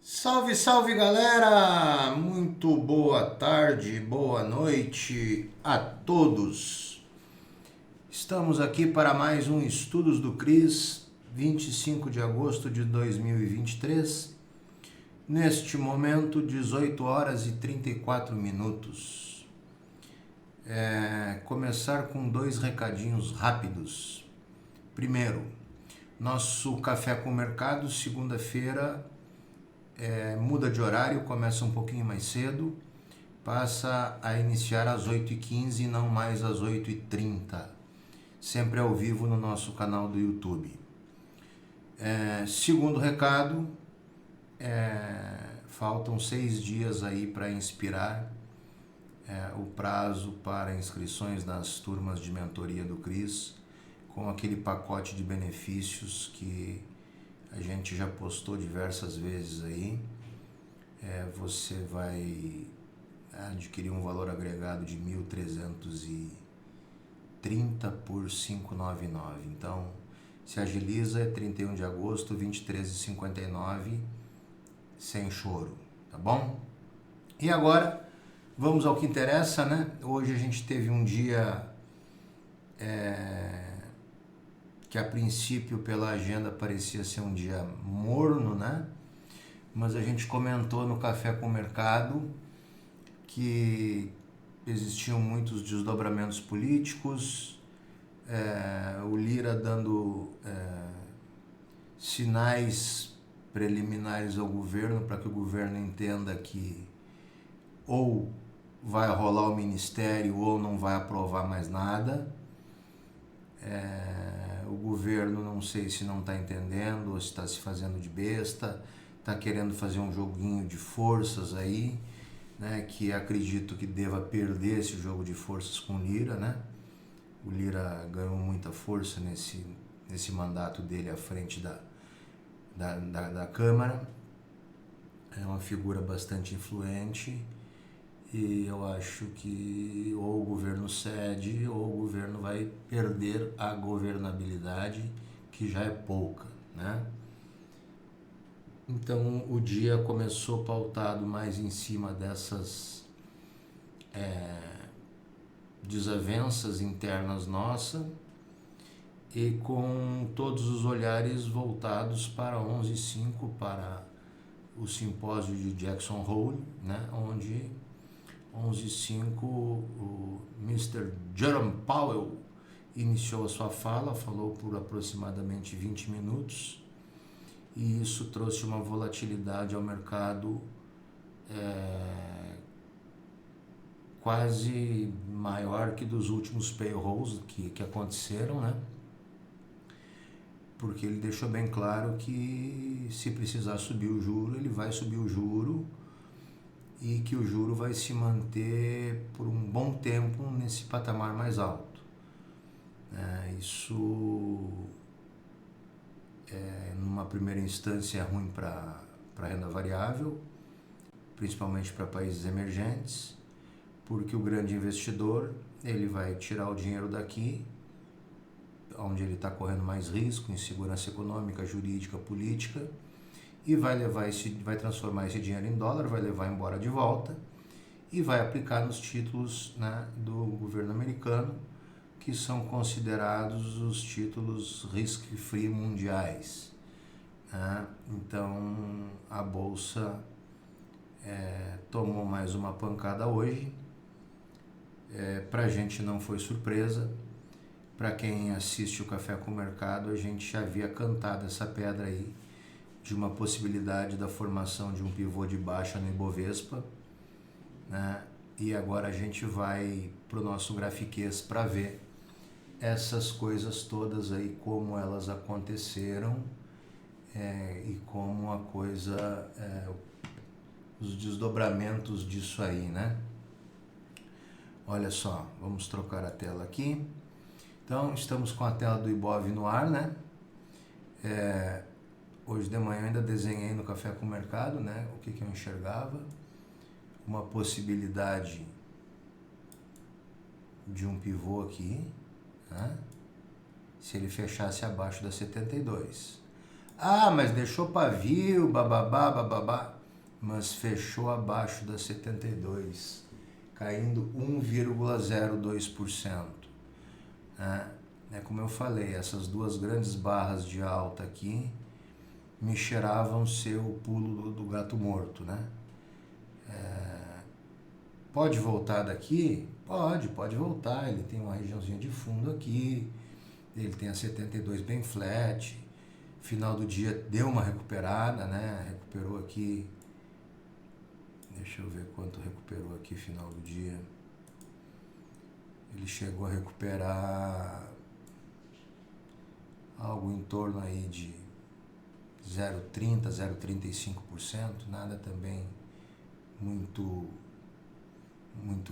Salve, salve galera! Muito boa tarde, boa noite a todos. Estamos aqui para mais um Estudos do CRIS, 25 de agosto de 2023. Neste momento, 18 horas e 34 minutos. Começar com dois recadinhos rápidos. Primeiro, nosso Café com o Mercado, segunda-feira, muda de horário, começa um pouquinho mais cedo, passa a iniciar às 8h15 e não mais às 8h30, sempre ao vivo no nosso canal do YouTube. Segundo recado, faltam 6 dias aí para inspirar o prazo para inscrições nas turmas de mentoria do CRIS, com aquele pacote de benefícios que a gente já postou diversas vezes aí. Você vai adquirir um valor agregado de 1.330 por 599. Então, se agiliza, é 31 de agosto, 23h59, sem choro, tá bom? E agora, vamos ao que interessa, né? Hoje a gente teve um dia que a princípio pela agenda parecia ser um dia morno, né? Mas a gente comentou no Café com o Mercado que existiam muitos desdobramentos políticos, o Lira dando sinais preliminares ao governo para que o governo entenda que ou vai rolar o ministério ou não vai aprovar mais nada. O governo, não sei se não está entendendo ou se está se fazendo de besta, está querendo fazer um joguinho de forças aí, né, que acredito que deva perder esse jogo de forças com o Lira, né? O Lira ganhou muita força nesse mandato dele à frente da Câmara, é uma figura bastante influente e eu acho que ou o governo cede ou o governo vai perder a governabilidade, que já é pouca, né? Então o dia começou pautado mais em cima dessas desavenças internas nossas e com todos os olhares voltados para 11/5, para o simpósio de Jackson Hole, né, onde 11/5 o Mr. Jerome Powell iniciou a sua fala, falou por aproximadamente 20 minutos e isso trouxe uma volatilidade ao mercado quase maior que dos últimos payrolls que aconteceram, né? Porque ele deixou bem claro que se precisar subir o juro, ele vai subir o juro e que o juro vai se manter por um bom tempo nesse patamar mais alto. Isso, numa primeira instância, é ruim para a renda variável, principalmente para países emergentes, porque o grande investidor ele vai tirar o dinheiro daqui, onde ele está correndo mais risco, insegurança econômica, jurídica, política, e vai transformar esse dinheiro em dólar, vai levar embora de volta e vai aplicar nos títulos, né, do governo americano, que são considerados os títulos risk-free mundiais, né? Então a bolsa tomou mais uma pancada hoje. Para a gente não foi surpresa. Para quem assiste o Café com o Mercado, a gente já havia cantado essa pedra aí de uma possibilidade da formação de um pivô de baixa no Ibovespa, né? E agora a gente vai para o nosso grafiquês para ver essas coisas todas aí, como elas aconteceram e como a coisa, os desdobramentos disso aí, né? Olha só, vamos trocar a tela aqui. Então, estamos com a tela do Ibov no ar, né? Hoje de manhã eu ainda desenhei no Café com o Mercado, né? O que eu enxergava. Uma possibilidade de um pivô aqui, né? Se ele fechasse abaixo da 72. Ah, mas deixou pavio, bababá, bababá. Mas fechou abaixo da 72, caindo 1,02%. É como eu falei, essas duas grandes barras de alta aqui me cheiravam ser o pulo do gato morto, né? Pode voltar daqui? Pode voltar. Ele tem uma regiãozinha de fundo aqui, ele tem a 72 bem flat. Final do dia deu uma recuperada, né? Recuperou aqui. Deixa eu ver quanto recuperou aqui final do dia. Ele chegou a recuperar algo em torno aí de 0,30, 0,35%, nada também muito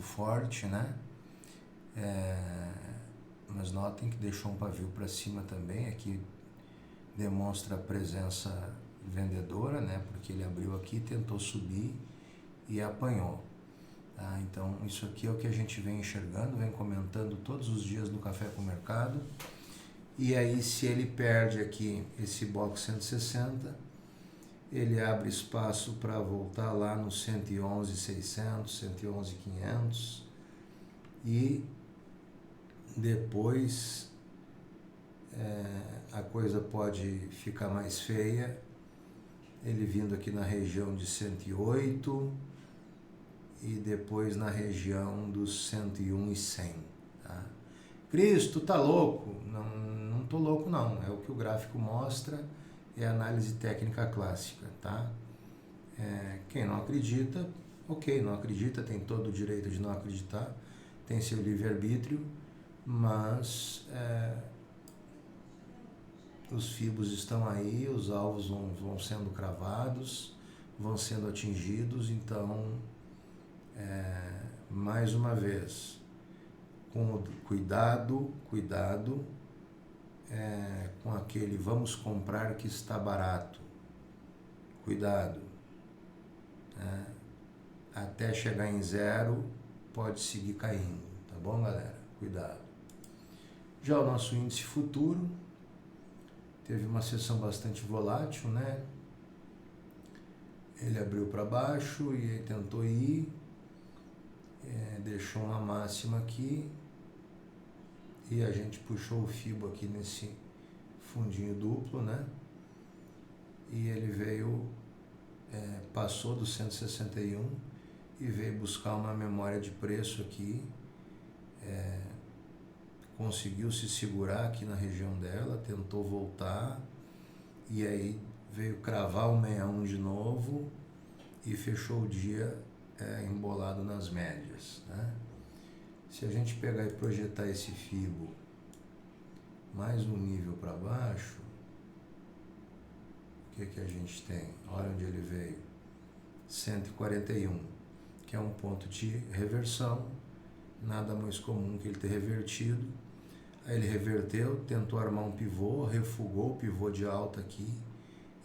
forte, né? Mas notem que deixou um pavio para cima também, aqui demonstra a presença vendedora, né? Porque ele abriu aqui, tentou subir e apanhou. Tá? Então isso aqui é o que a gente vem enxergando, vem comentando todos os dias no Café com o Mercado. E aí, se ele perde aqui esse box 160, ele abre espaço para voltar lá no 111.600, 111.500 e depois a coisa pode ficar mais feia, ele vindo aqui na região de 108 e depois na região dos 101.100. Tá? Cristo, tá louco? Não tô louco não, é o que o gráfico mostra, é análise técnica clássica, tá? Quem não acredita, ok, não acredita, tem todo o direito de não acreditar, tem seu livre-arbítrio, mas os fibos estão aí, os alvos vão sendo cravados, vão sendo atingidos, então, mais uma vez, com cuidado, com aquele vamos comprar que está barato, cuidado, até chegar em zero pode seguir caindo, tá bom, galera? Cuidado. Já o nosso índice futuro teve uma sessão bastante volátil, né? Ele abriu para baixo e aí tentou ir, deixou uma máxima aqui e a gente puxou o fibo aqui nesse fundinho duplo, né? E ele veio, passou do 161 e veio buscar uma memória de preço aqui, conseguiu se segurar aqui na região dela, tentou voltar e aí veio cravar o 61 de novo e fechou o dia embolado nas médias, né? Se a gente pegar e projetar esse fibo mais um nível para baixo, o que a gente tem? Olha onde ele veio, 141, que é um ponto de reversão, nada mais comum que ele ter revertido. Aí ele reverteu, tentou armar um pivô, refugou o pivô de alta aqui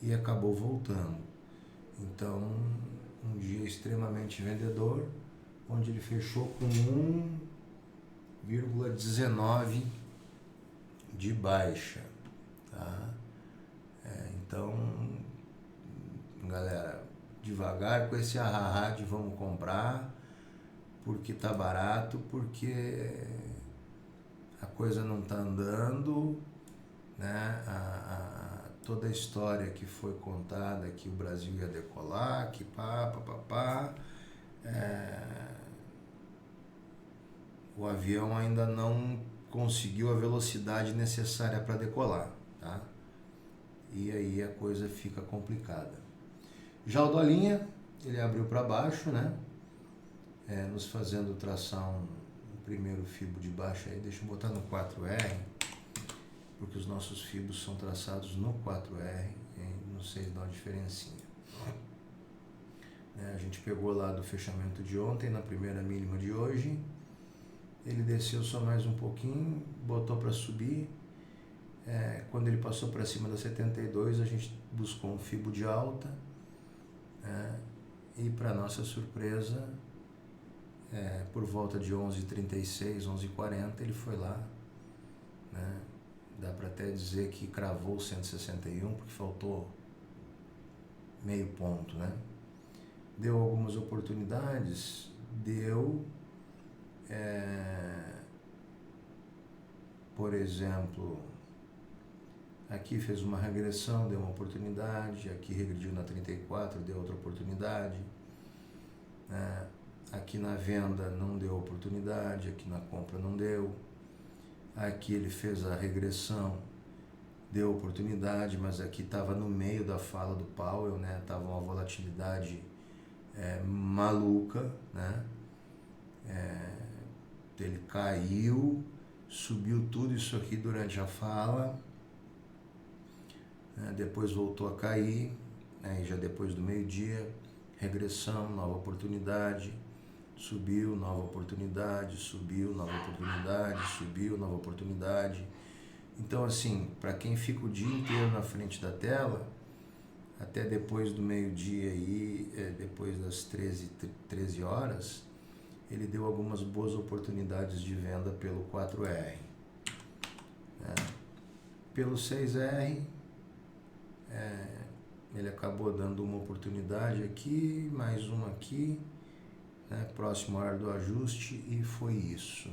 e acabou voltando. Então, um dia extremamente vendedor, onde ele fechou com 1,19 de baixa, tá? Então, galera, devagar com esse ahahá de vamos comprar, porque tá barato, porque a coisa não tá andando, né? Toda a história que foi contada que o Brasil ia decolar, que o avião ainda não conseguiu a velocidade necessária para decolar, tá? E aí a coisa fica complicada. Já o dolinha, ele abriu para baixo, né? Nos fazendo tração no primeiro fibo de baixo aí, deixa eu botar no 4R, porque os nossos fibos são traçados no 4R, não sei dar uma diferencinha. A gente pegou lá do fechamento de ontem, na primeira mínima de hoje, ele desceu só mais um pouquinho, botou para subir, quando ele passou para cima da 72, a gente buscou um fibo de alta, e para nossa surpresa, por volta de 11h36, 11h40, ele foi lá, né, Dá para até dizer que cravou 161, porque faltou meio ponto, né? Deu algumas oportunidades, deu, por exemplo, aqui fez uma regressão, deu uma oportunidade, aqui regrediu na 34, deu outra oportunidade, aqui na venda não deu oportunidade, aqui na compra não deu, aqui ele fez a regressão, deu oportunidade, mas aqui estava no meio da fala do Powell, né? Tava uma volatilidade maluca, né? Ele caiu, subiu tudo isso aqui durante a fala, depois voltou a cair, e já depois do meio-dia, regressão, nova oportunidade, subiu, nova oportunidade, subiu, nova oportunidade, subiu, nova oportunidade. Então, assim, para quem fica o dia inteiro na frente da tela, até depois do meio-dia aí, depois das 13 horas, ele deu algumas boas oportunidades de venda pelo 4R. Pelo 6R, ele acabou dando uma oportunidade aqui, mais uma aqui, próximo horário do ajuste, e foi isso,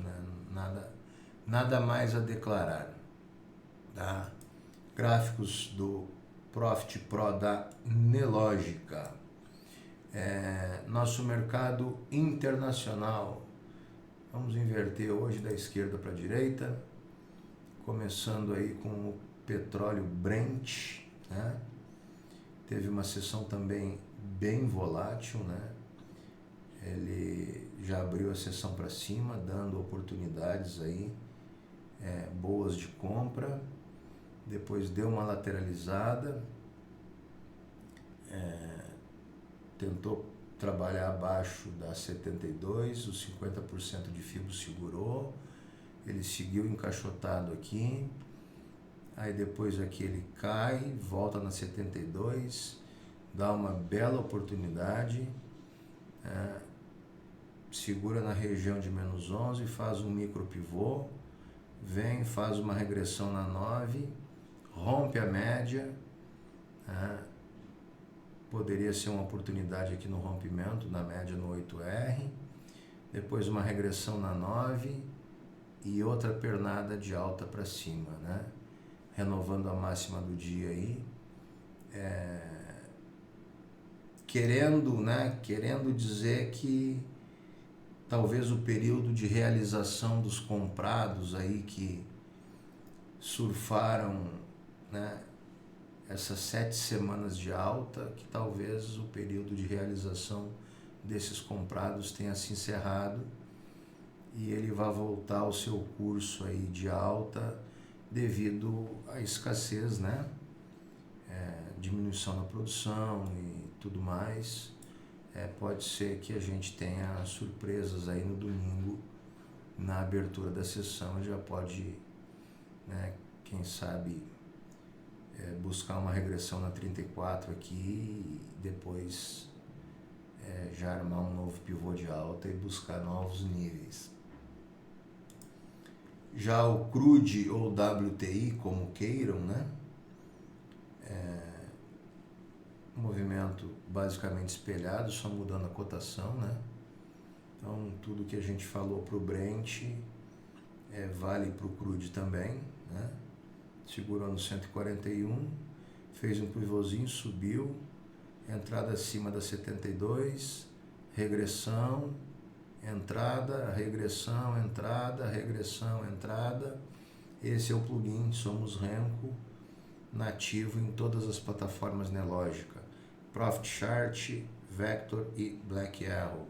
nada mais a declarar. Tá? Gráficos do Profit Pro da Nelogica. Nosso mercado internacional, vamos inverter hoje da esquerda para a direita, começando aí com o petróleo Brent, né? Teve uma sessão também bem volátil, né? Ele já abriu a sessão para cima, dando oportunidades aí boas de compra, depois deu uma lateralizada, tentou trabalhar abaixo da 72, os 50% de fibra segurou, ele seguiu encaixotado aqui, aí depois aqui ele cai, volta na 72, dá uma bela oportunidade, segura na região de menos 11, faz um micro pivô, vem, faz uma regressão na 9, rompe a média, poderia ser uma oportunidade aqui no rompimento, na média no 8R, depois uma regressão na 9 e outra pernada de alta para cima, né? Renovando a máxima do dia aí, querendo dizer que talvez o período de realização dos comprados aí que surfaram, né, essas 7 semanas de alta, que talvez o período de realização desses comprados tenha se encerrado e ele vai voltar ao seu curso aí de alta devido à escassez, né? Diminuição na produção e tudo mais. Pode ser que a gente tenha surpresas aí no domingo na abertura da sessão, já pode, né, quem sabe, buscar uma regressão na 34 aqui e depois já armar um novo pivô de alta e buscar novos níveis. Já o crude ou WTI, como queiram, né? Movimento basicamente espelhado, só mudando a cotação, né? Então, tudo que a gente falou para o Brent vale para o crude também, né? Segurou no 141, fez um pivôzinho, subiu, entrada acima da 72, regressão, entrada, regressão, entrada, regressão, entrada. Esse é o plugin Somos Renko, nativo em todas as plataformas Nelogica, Profit Chart, Vector e Black Arrow.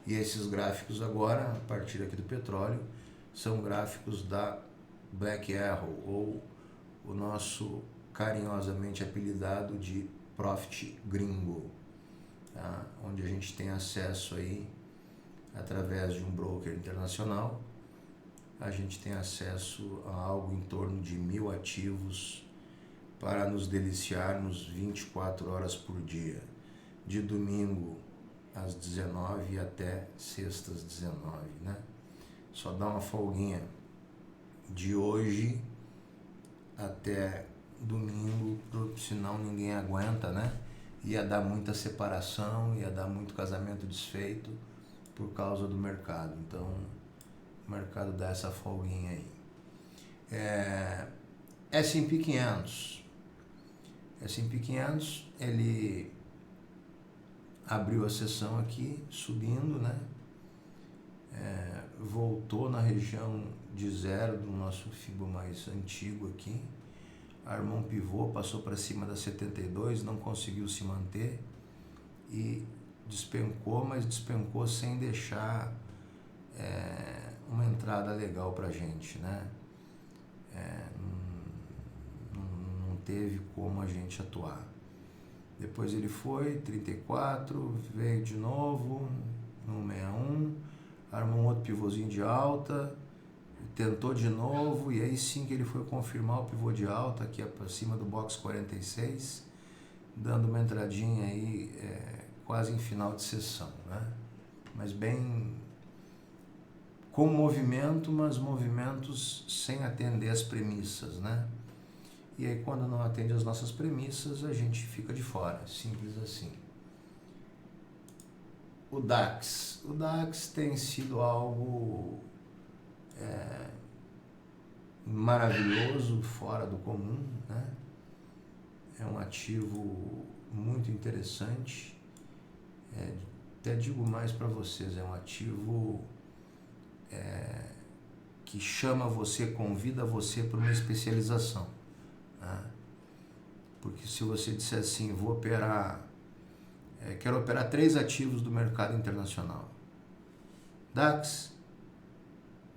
E esses gráficos agora, a partir aqui do petróleo, são gráficos da Black Arrow, ou o nosso carinhosamente apelidado de Profit Gringo, tá? Onde a gente tem acesso aí, através de um broker internacional, a gente tem acesso a algo em torno de 1.000 ativos para nos deliciarmos 24 horas por dia, de domingo às 19 até sexta às 19, né? Só dá uma folguinha de hoje até domingo, senão ninguém aguenta, né? Ia dar muita separação, ia dar muito casamento desfeito por causa do mercado. Então, o mercado dá essa folguinha aí. S&P 500. S&P 500, ele abriu a sessão aqui, subindo, né? Voltou na região de zero do nosso FIBO mais antigo aqui, armou um pivô, passou para cima da 72, não conseguiu se manter e despencou, mas despencou sem deixar uma entrada legal para a gente, né? Não teve como a gente atuar. Depois ele foi, 34, veio de novo, no 61, armou um outro pivôzinho de alta, tentou de novo, e aí sim que ele foi confirmar o pivô de alta, aqui para cima do box 46, dando uma entradinha aí quase em final de sessão, né? Mas bem com movimento, mas movimentos sem atender as premissas, né? E aí quando não atende as nossas premissas, a gente fica de fora, simples assim. O DAX tem sido algo maravilhoso, fora do comum, né? É um ativo muito interessante, até digo mais para vocês, é um ativo que chama você, convida você para uma especialização, né? Porque se você disser assim, vou operar, quero operar 3 ativos do mercado internacional: DAX,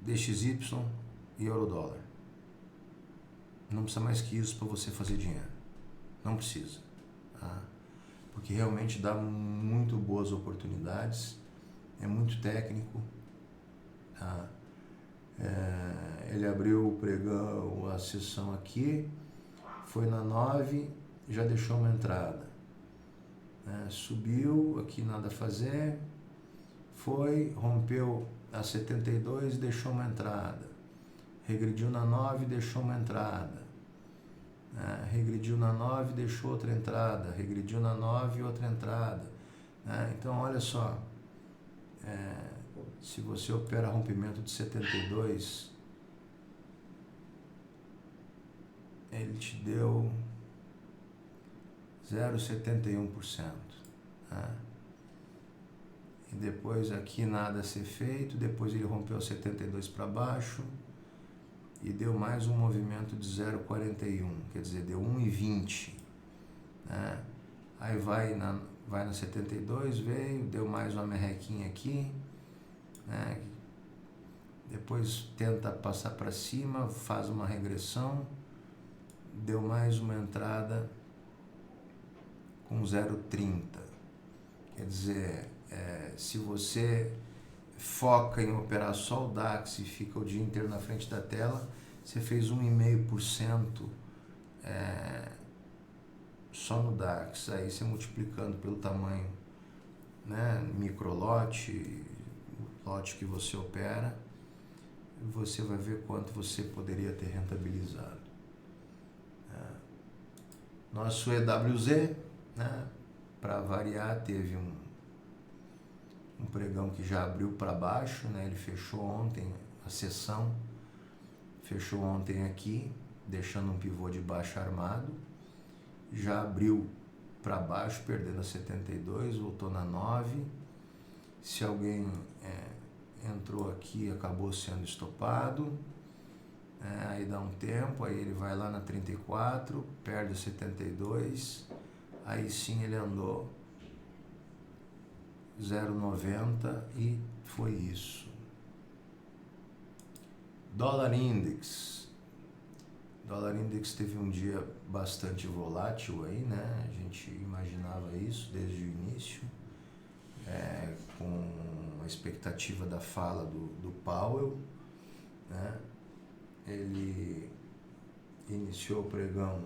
DXY e Eurodólar. Não precisa mais que isso para você fazer dinheiro. Não precisa. Tá? Porque realmente dá muito boas oportunidades, é muito técnico. Tá? Ele abriu o pregão, a sessão aqui, foi na 9, já deixou uma entrada. Subiu, aqui nada a fazer, foi, rompeu a 72 e deixou uma entrada. Regrediu na 9 e deixou uma entrada. Regrediu na 9 e deixou outra entrada. Regrediu na 9 e outra entrada. Então, olha só. Se você opera rompimento de 72, ele te deu 0,71%. E depois aqui nada a ser feito, depois ele rompeu 72 para baixo e deu mais um movimento de 0,41, quer dizer, deu 1,20, né? Aí vai na 72, veio, deu mais uma merrequinha aqui, né? Depois tenta passar para cima, faz uma regressão, deu mais uma entrada com 0,30, quer dizer, se você foca em operar só o DAX e fica o dia inteiro na frente da tela, você fez 1,5% só no DAX. Aí você multiplicando pelo tamanho, né, microlote, lote que você opera, você vai ver quanto você poderia ter rentabilizado. Nosso EWZ, né, para variar, teve um pregão que já abriu para baixo, né? Ele fechou ontem a sessão, fechou ontem aqui, deixando um pivô de baixo armado, já abriu para baixo, perdendo a 72, voltou na 9, se alguém entrou aqui, acabou sendo estopado, aí dá um tempo, aí ele vai lá na 34, perde a 72, aí sim ele andou 0,90 e foi isso. Dólar Index teve um dia bastante volátil aí, né? A gente imaginava isso desde o início, com a expectativa da fala do Powell, né? Ele iniciou o pregão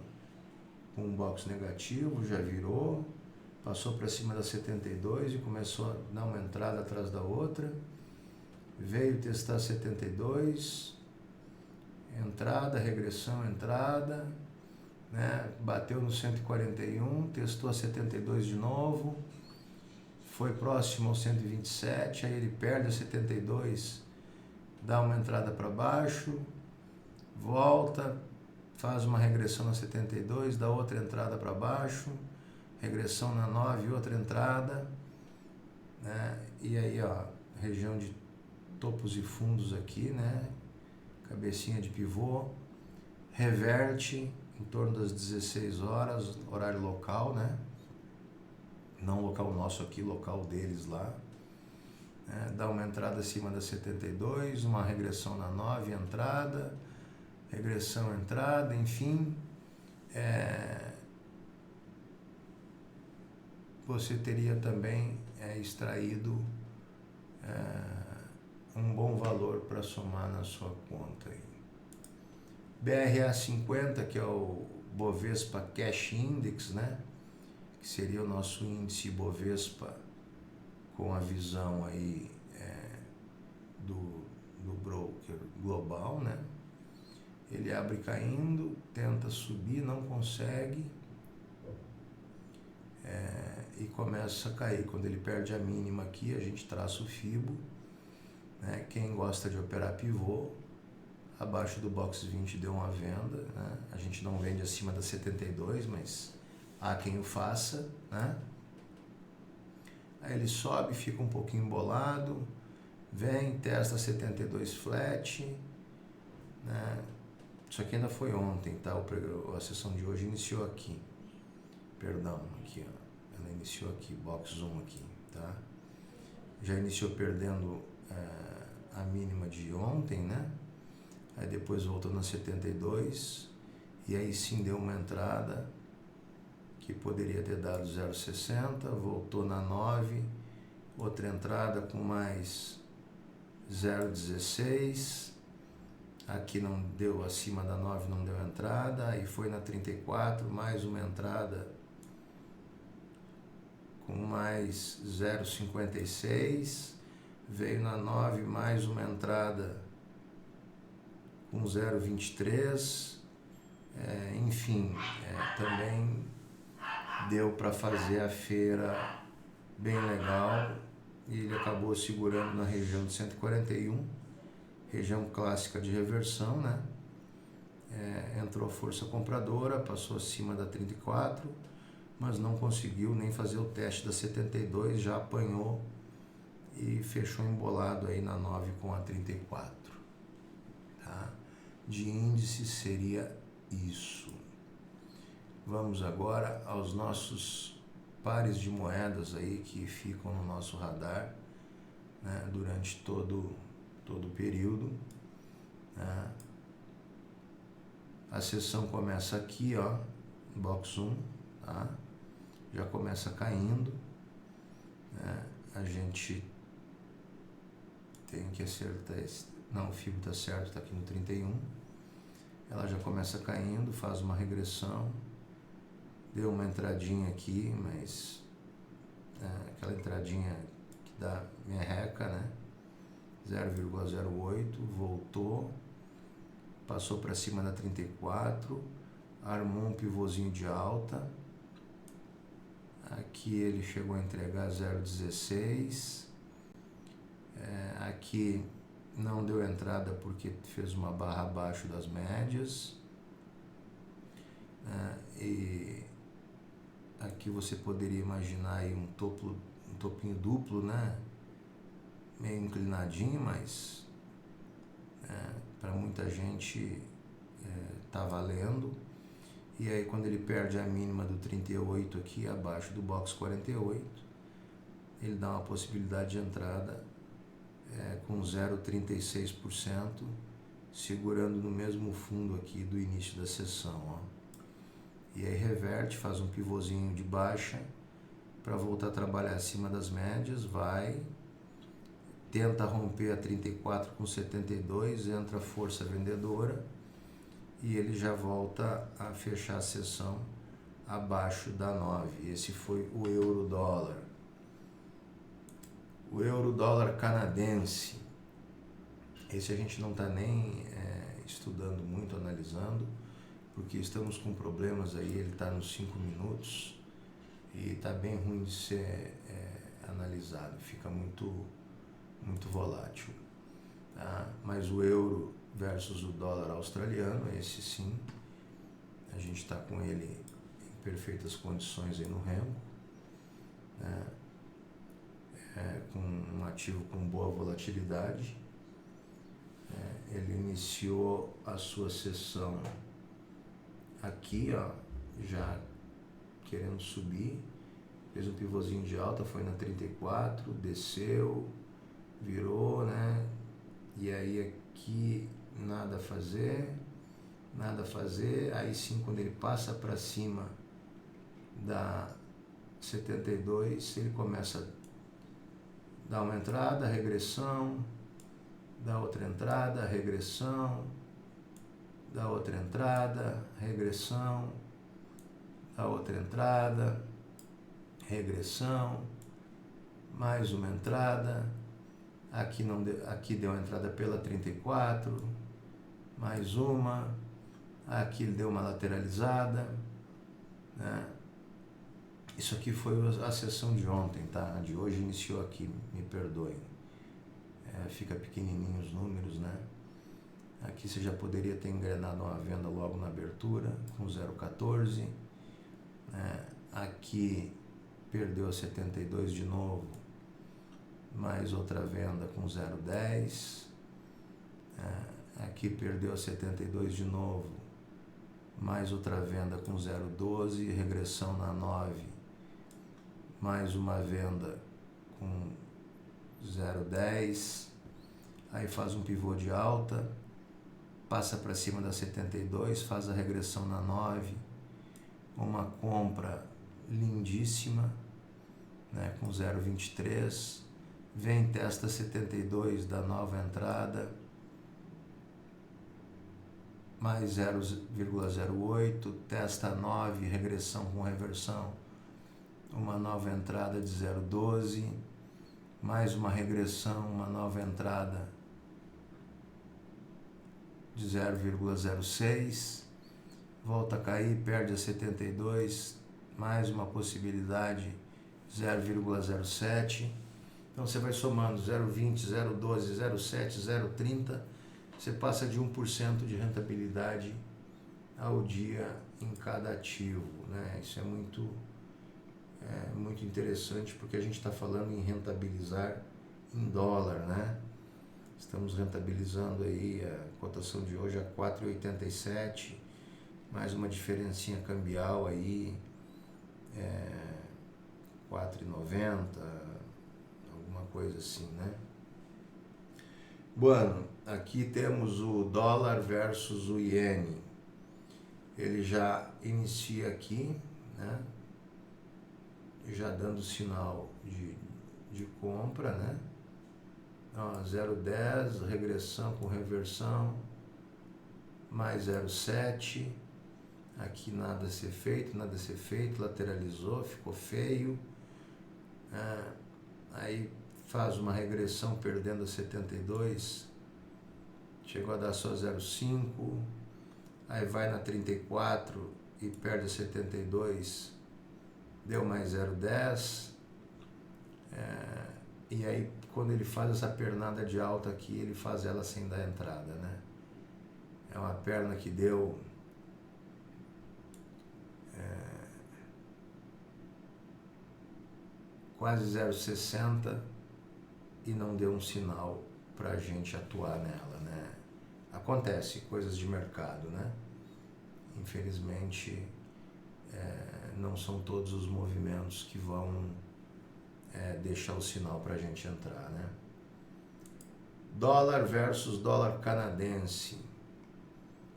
com um box negativo, já virou, passou para cima da 72 e começou a dar uma entrada atrás da outra, veio testar 72, entrada, regressão, entrada, né? Bateu no 141, testou a 72 de novo, foi próximo ao 127, aí ele perde a 72, dá uma entrada para baixo, volta, faz uma regressão na 72, dá outra entrada para baixo, regressão na 9, outra entrada, né? E aí, ó, região de topos e fundos aqui, né? Cabecinha de pivô, reverte em torno das 16 horas, horário local, né? Não local nosso aqui, local deles lá. Né? Dá uma entrada acima da 72, uma regressão na 9, entrada, regressão, entrada, enfim. Você teria também extraído um bom valor para somar na sua conta aí. BRA50, que é o Bovespa Cash Index, né? Que seria o nosso índice Bovespa com a visão aí do broker global, né? Ele abre caindo, tenta subir, não consegue e começa a cair. Quando ele perde a mínima aqui, a gente traça o FIBO, né? Quem gosta de operar pivô, abaixo do box 20 deu uma venda, né? A gente não vende acima da 72, mas há quem o faça, né? Aí ele sobe, fica um pouquinho embolado, vem, testa 72 flat, né? Isso aqui ainda foi ontem, tá? A sessão de hoje iniciou aqui, perdão, aqui, ó. Ela iniciou aqui, box 1 aqui, tá? Já iniciou perdendo a mínima de ontem, né? Aí depois voltou na 72 e aí sim deu uma entrada que poderia ter dado 0,60, voltou na 9, outra entrada com mais 0,16, aqui não deu, acima da 9 não deu entrada, aí foi na 34, mais uma entrada com mais 0,56, veio na 9, mais uma entrada com 0,23, enfim, também deu para fazer a feira bem legal e ele acabou segurando na região de 141, região clássica de reversão, né? Entrou força compradora, passou acima da 34, mas não conseguiu nem fazer o teste da 72, já apanhou e fechou embolado aí na 9 com a 34. Tá? De índice seria isso. Vamos agora aos nossos pares de moedas aí que ficam no nosso radar, né, durante todo o período. Né? A sessão começa aqui, ó, box 1, tá? Já começa caindo, né? A gente tem que acertar esse. Não, o FIBO tá certo, tá aqui no 31. Ela já começa caindo, faz uma regressão, deu uma entradinha aqui, mas aquela entradinha que dá merreca, né? 0,08, voltou, passou para cima da 34, armou um pivôzinho de alta, aqui ele chegou a entregar 0,16, aqui não deu entrada porque fez uma barra abaixo das médias, e aqui você poderia imaginar aí um topinho duplo, né? Meio inclinadinho, mas para muita gente tá valendo. E aí quando ele perde a mínima do 38 aqui, abaixo do box 48, ele dá uma possibilidade de entrada com 0,36%, segurando no mesmo fundo aqui do início da sessão, ó. E aí reverte, faz um pivôzinho de baixa para voltar a trabalhar acima das médias, vai, tenta romper a 34 com 72, entra força vendedora e ele já volta a fechar a sessão abaixo da 9. Esse foi o euro-dólar. O euro-dólar canadense, esse a gente não está nem estudando muito, analisando, porque estamos com problemas aí, ele está nos 5 minutos e está bem ruim de ser analisado, fica muito volátil. Tá? Mas o euro versus o dólar australiano, esse sim, a gente está com ele em perfeitas condições aí no remo, né? Com um ativo com boa volatilidade. Ele iniciou a sua sessão aqui, ó, já querendo subir, fez um pivôzinho de alta, foi na 34, desceu, virou, né? E aí aqui nada a fazer, aí sim quando ele passa para cima da 72, ele começa a dar uma entrada, regressão, dá outra entrada, regressão, dá outra entrada, regressão, dá outra entrada, regressão, mais uma entrada, aqui deu uma entrada pela 34, mais uma, aqui ele deu uma lateralizada, né? Isso aqui foi a sessão de ontem, tá? A de hoje iniciou aqui, me perdoem. Fica pequenininho os números, né? Aqui você já poderia ter engrenado uma venda logo na abertura, com 0,14. Né? Aqui perdeu a 72 de novo, mais outra venda com 0,10. Aqui perdeu a 72 de novo, mais outra venda com 0,12, regressão na 9, mais uma venda com 0,10, aí faz um pivô de alta, passa para cima da 72, faz a regressão na 9, uma compra lindíssima, né, com 0,23, vem, testa 72 da nova entrada, mais 0,08, testa 9, regressão com reversão, uma nova entrada de 0,12, mais uma regressão, uma nova entrada de 0,06, volta a cair, perde a 72, mais uma possibilidade, 0,07, então você vai somando 0,20, 0,12, 0,7, 0,30, você passa de 1% de rentabilidade ao dia em cada ativo, né? Isso é muito interessante, porque a gente está falando em rentabilizar em dólar, né? Estamos rentabilizando aí a cotação de hoje a 4,87, mais uma diferencinha cambial aí, 4,90, alguma coisa assim, né? Bueno, aqui temos o dólar versus o iene. Ele já inicia aqui, né? Já dando sinal de compra, né? 0,10, regressão com reversão, mais 0,7, aqui nada a ser feito, lateralizou, ficou feio, aí faz uma regressão perdendo a 72, chegou a dar só 0,5, aí vai na 34 e perde a 72, deu mais 0,10, e aí quando ele faz essa pernada de alta aqui, ele faz ela sem dar entrada, né? É uma perna que deu quase 0,60 e não deu um sinal para a gente atuar nela, né? Acontece, coisas de mercado, né? Infelizmente, não são todos os movimentos que vão deixar o sinal para a gente entrar, né? Dólar versus dólar canadense.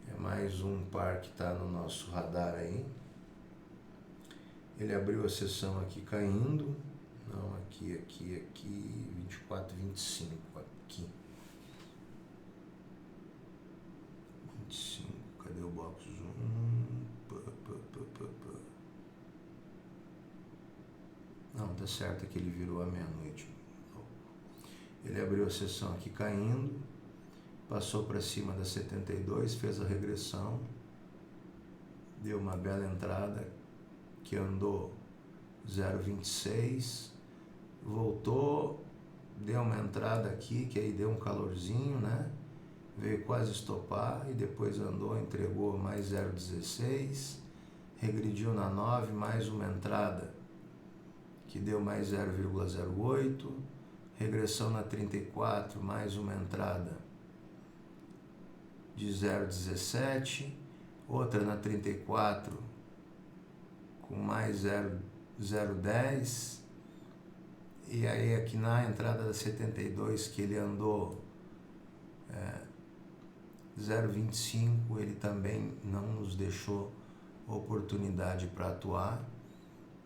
É mais um par que está no nosso radar aí. Ele abriu a sessão aqui caindo. Não, aqui, 24, 25, aqui. 25, cadê o box 1? Não, tá certo que ele virou à meia-noite. Ele abriu a sessão aqui caindo, passou para cima da 72, fez a regressão, deu uma bela entrada que andou 0,26, voltou, deu uma entrada aqui que aí deu um calorzinho, né? Veio quase estopar e depois andou, entregou mais 0,16, regrediu na 9, mais uma entrada que deu mais 0,08, regressão na 34, mais uma entrada de 0,17, outra na 34 com mais 0,10, e aí aqui na entrada da 72 que ele andou 0,25, ele também não nos deixou oportunidade para atuar,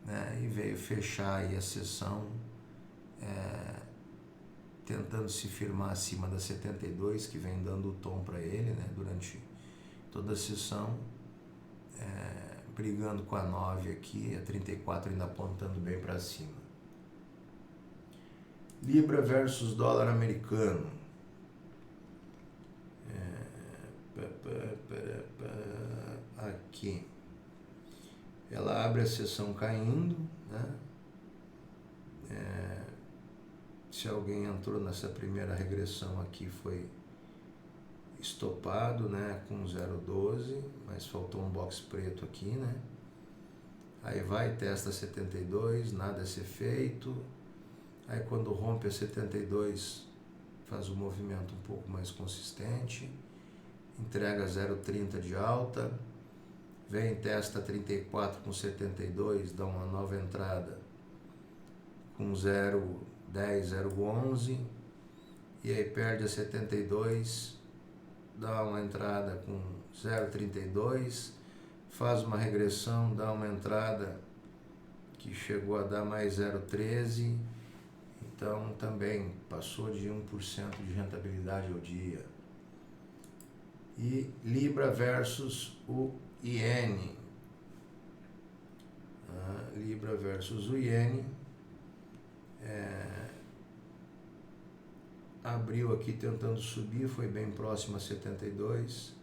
né? E veio fechar aí a sessão tentando se firmar acima da 72, que vem dando o tom para ele, né? Durante toda a sessão, brigando com a 9 aqui, a 34 ainda apontando bem para cima. Libra versus dólar americano. Aqui. Ela abre a sessão caindo, né? Se alguém entrou nessa primeira regressão aqui, foi estopado, né, com 0,12, mas faltou um box preto aqui, né? Aí vai, testa 72, nada a ser feito. Aí quando rompe a 72, faz um movimento um pouco mais consistente, entrega 0,30 de alta, vem, testa 34 com 72, dá uma nova entrada com 0,10, 0,11, e aí perde a 72, dá uma entrada com 0,32, faz uma regressão, dá uma entrada que chegou a dar mais 0,13, então também passou de 1% de rentabilidade ao dia. E Libra versus o Iene. Libra versus o Iene. Abriu aqui tentando subir, foi bem próximo a 72,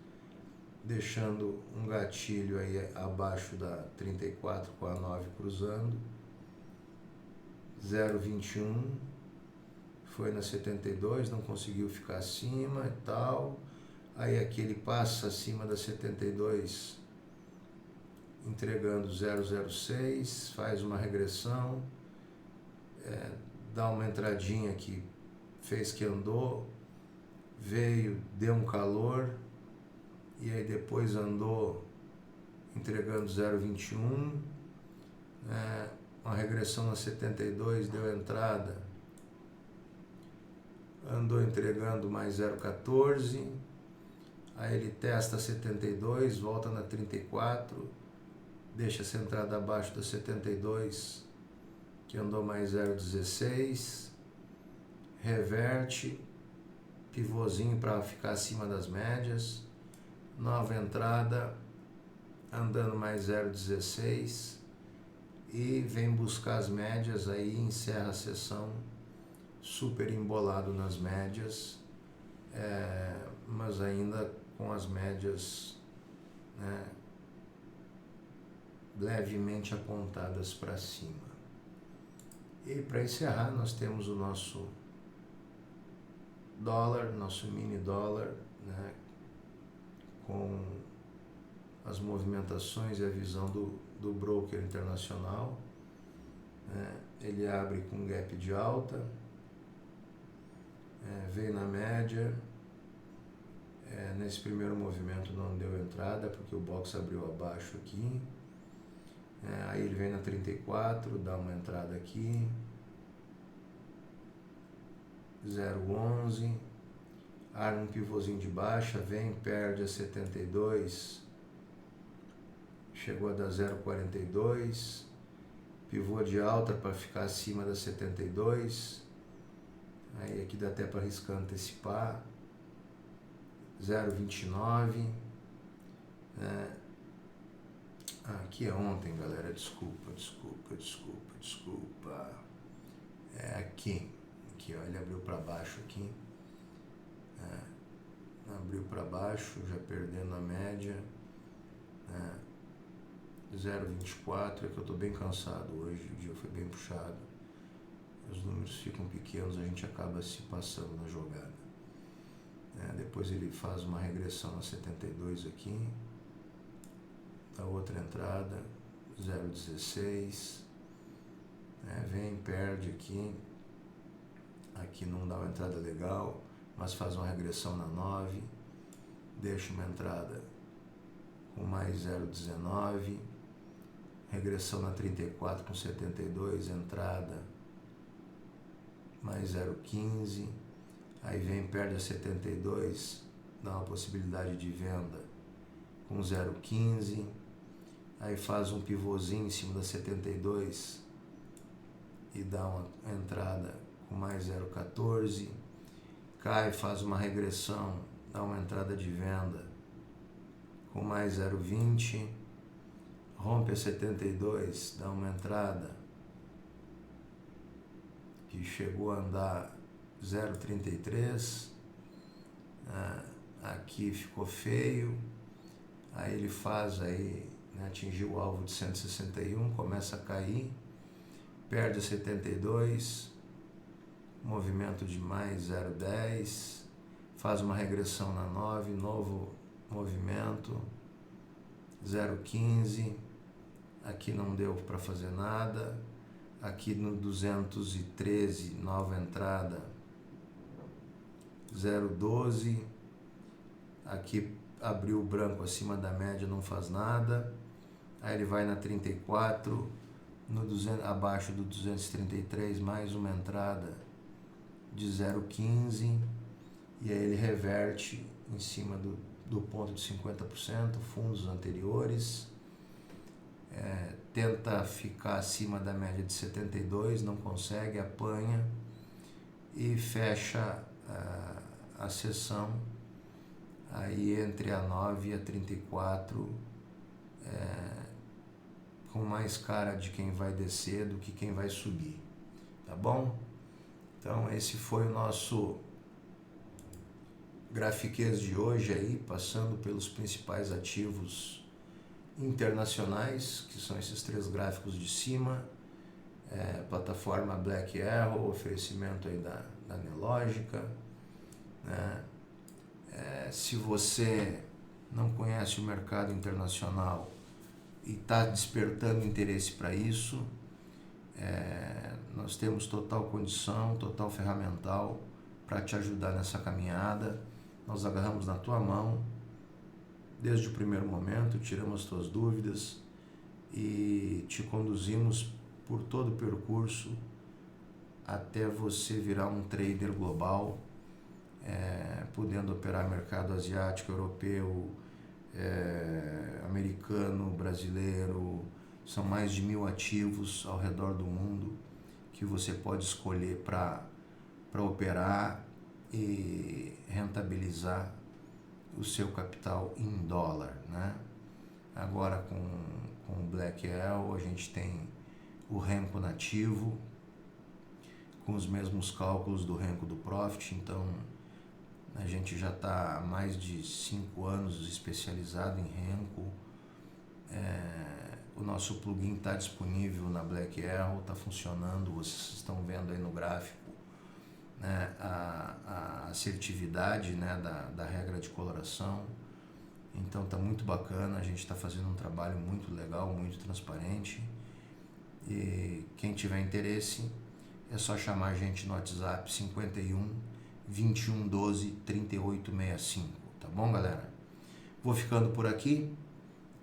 deixando um gatilho aí abaixo da 34 com a 9 cruzando, 0,21, foi na 72, não conseguiu ficar acima e tal, aí aqui ele passa acima da 72, entregando 0,06, faz uma regressão, dá uma entradinha aqui, fez que andou, veio, deu um calor, e aí depois andou entregando 0,21, uma regressão na 72, deu entrada, andou entregando mais 0,14, aí ele testa 72, volta na 34, deixa essa entrada abaixo da 72, que andou mais 0,16, reverte, pivôzinho para ficar acima das médias, nova entrada, andando mais 0,16, e vem buscar as médias, aí encerra a sessão super embolado nas médias, mas ainda com as médias, né, levemente apontadas para cima. E para encerrar, nós temos o nosso dólar, nosso mini dólar, né, com as movimentações e a visão do broker internacional, né? Ele abre com gap de alta, veio na média, nesse primeiro movimento não deu entrada porque o box abriu abaixo aqui, aí ele vem na 34, dá uma entrada aqui, 0,11, arma um pivôzinho de baixa, vem, perde a 72, chegou a dar 0,42, pivô de alta para ficar acima da 72, aí aqui dá até para arriscar antecipar, 0,29, aqui é ontem, galera, desculpa, aqui ó, ele abriu para baixo aqui, abriu para baixo, já perdendo a média, né? 0,24, é que eu estou bem cansado hoje, o dia foi bem puxado, os números ficam pequenos, a gente acaba se passando na jogada. Depois ele faz uma regressão a 72 aqui, a outra entrada, 0,16, vem, perde aqui não dá uma entrada legal, mas faz uma regressão na 9, deixa uma entrada com mais 0,19, regressão na 34 com 72, entrada mais 0,15, aí vem, perde a 72, dá uma possibilidade de venda com 0,15, aí faz um pivôzinho em cima da 72 e dá uma entrada com mais 0,14, cai, faz uma regressão, dá uma entrada de venda com mais 0,20, rompe a 72, dá uma entrada que chegou a andar 0,33, aqui ficou feio, aí ele faz aí, atingiu o alvo de 161, começa a cair, perde a 72, movimento de mais 0,10, faz uma regressão na 9, novo movimento, 0,15, aqui não deu para fazer nada, aqui no 213, nova entrada, 0,12, aqui abriu o branco acima da média, não faz nada, aí ele vai na 34, no 200, abaixo do 233, mais uma entrada de 0,15, e aí ele reverte em cima do ponto de 50%, fundos anteriores, tenta ficar acima da média de 72, não consegue, apanha e fecha a sessão aí entre a 9 e a 34, com mais cara de quem vai descer do que quem vai subir, tá bom? Então esse foi o nosso grafiquês de hoje aí, passando pelos principais ativos internacionais, que são esses 3 gráficos de cima, plataforma Black Arrow, oferecimento aí da Nelogica, né? Se você não conhece o mercado internacional e está despertando interesse para isso, nós temos total condição, total ferramental para te ajudar nessa caminhada. Nós agarramos na tua mão desde o primeiro momento, tiramos as tuas dúvidas e te conduzimos por todo o percurso até você virar um trader global, podendo operar mercado asiático, europeu, americano, brasileiro. São mais de 1.000 ativos ao redor do mundo que você pode escolher para operar e rentabilizar o seu capital em dólar, né? Agora com o Black Arrow a gente tem o Renko nativo com os mesmos cálculos do Renko do Profit, então a gente já está há mais de 5 anos especializado em Renko. O nosso plugin está disponível na Black Arrow, está funcionando, vocês estão vendo aí no gráfico, né, a assertividade, né, da regra de coloração. Então está muito bacana, a gente está fazendo um trabalho muito legal, muito transparente, e quem tiver interesse é só chamar a gente no WhatsApp 51 21 12 38 65, tá bom, galera? Vou ficando por aqui,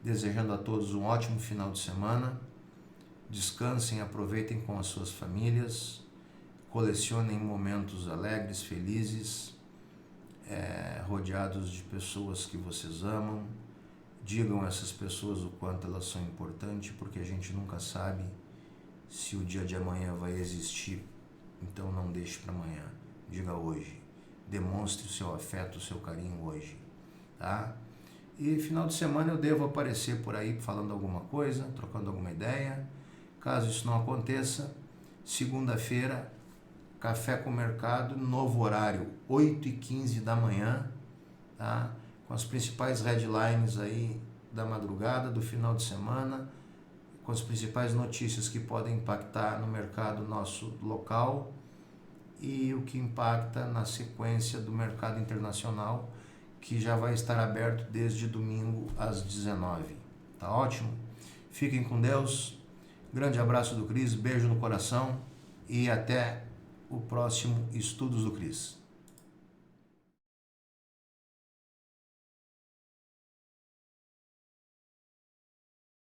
desejando a todos um ótimo final de semana, descansem, aproveitem com as suas famílias, colecionem momentos alegres, felizes, rodeados de pessoas que vocês amam. Digam a essas pessoas o quanto elas são importantes, porque a gente nunca sabe se o dia de amanhã vai existir. Então não deixe para amanhã, diga hoje. Demonstre o seu afeto, o seu carinho hoje, tá? E final de semana eu devo aparecer por aí falando alguma coisa, trocando alguma ideia. Caso isso não aconteça, segunda-feira, Café com o Mercado, novo horário, 8h15 da manhã, tá? Com as principais headlines aí da madrugada, do final de semana, com as principais notícias que podem impactar no mercado nosso local e o que impacta na sequência do mercado internacional, que já vai estar aberto desde domingo às 19. Tá ótimo? Fiquem com Deus. Grande abraço do Cris, beijo no coração e até o próximo Estudos do Cris.